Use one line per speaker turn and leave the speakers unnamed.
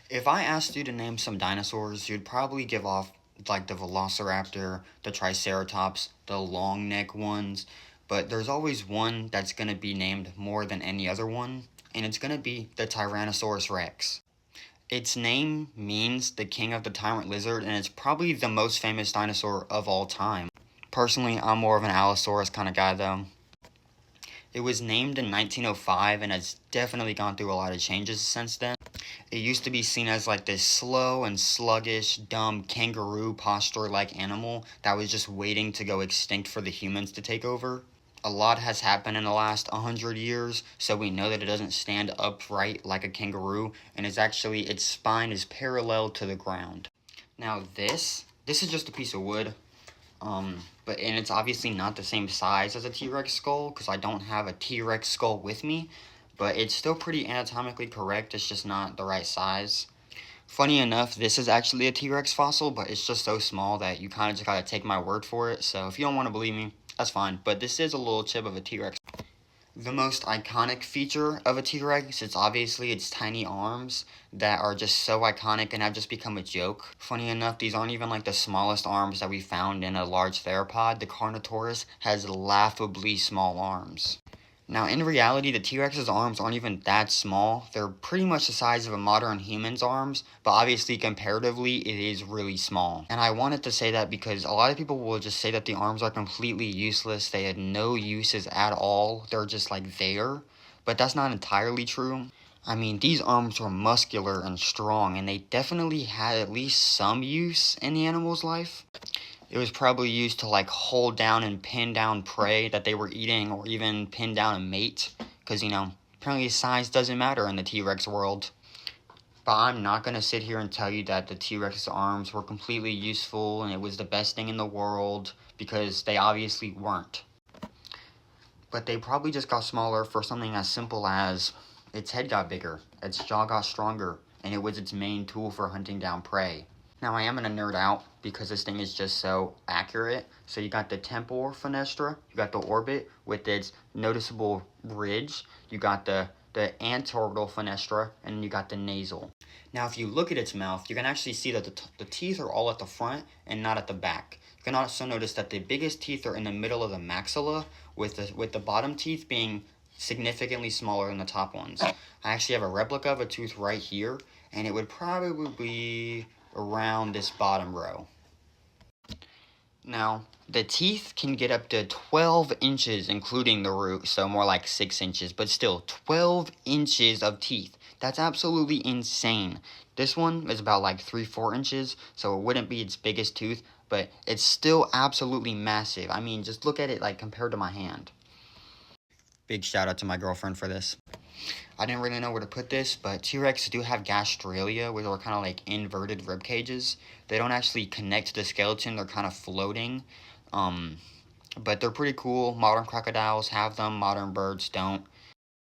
If I asked you to name some dinosaurs, you'd probably give off like the Velociraptor, the Triceratops, the long neck ones, but there's always one that's going to be named more than any other one, and it's going to be the Tyrannosaurus Rex. Its name means the king of the tyrant lizard, and it's probably the most famous dinosaur of all time. Personally, I'm more of an Allosaurus kind of guy though. It was named in 1905 and has definitely gone through a lot of changes since then. It used to be seen as like this slow and sluggish, dumb kangaroo posture like animal that was just waiting to go extinct for the humans to take over. A lot has happened in the last 100 years, so we know that it doesn't stand upright like a kangaroo, and its spine is parallel to the ground. Now this is just a piece of wood, and it's obviously not the same size as a T-Rex skull because I don't have a T-Rex skull with me, but it's still pretty anatomically correct. It's just not the right size. Funny enough, this is actually a T-Rex fossil, but it's just so small that you kind of just gotta take my word for it. So if you don't want to believe me, that's fine. But this is a little chip of a T-Rex. The most iconic feature of a T-Rex is obviously its tiny arms that are just so iconic and have just become a joke. Funny enough, these aren't even like the smallest arms that we found in a large theropod. The Carnotaurus has laughably small arms. Now, in reality, the T-Rex's arms aren't even that small. They're pretty much the size of a modern human's arms, but obviously, comparatively, it is really small. And I wanted to say that because a lot of people will just say that the arms are completely useless. They had no uses at all. They're just like there. But that's not entirely true. I mean, these arms were muscular and strong, and they definitely had at least some use in the animal's life. It was probably used to like hold down and pin down prey that they were eating, or even pin down a mate, because apparently size doesn't matter in the T-Rex world. But I'm not going to sit here and tell you that the T-Rex's arms were completely useful and it was the best thing in the world, because they obviously weren't. But they probably just got smaller for something as simple as its head got bigger, its jaw got stronger, and it was its main tool for hunting down prey. Now, I am going to nerd out because this thing is just so accurate. So you got the temporal fenestra, you got the orbit with its noticeable ridge, you got the antorbital fenestra, and you got the nasal. Now, if you look at its mouth, you can actually see that the teeth are all at the front and not at the back. You can also notice that the biggest teeth are in the middle of the maxilla, with the bottom teeth being significantly smaller than the top ones. I actually have a replica of a tooth right here, and it would probably be around this bottom row. Now, the teeth can get up to 12 inches, including the root, so more like 6 inches, but still 12 inches of teeth. That's absolutely insane. This one is about like 3-4 inches, so it wouldn't be its biggest tooth, but it's still absolutely massive. I mean, just look at it like compared to my hand. Big shout out to my girlfriend for this. I didn't really know where to put this, but T-Rex do have gastralia, which are kind of like inverted rib cages. They don't actually connect to the skeleton, they're kind of floating. But they're pretty cool. Modern crocodiles have them, modern birds don't.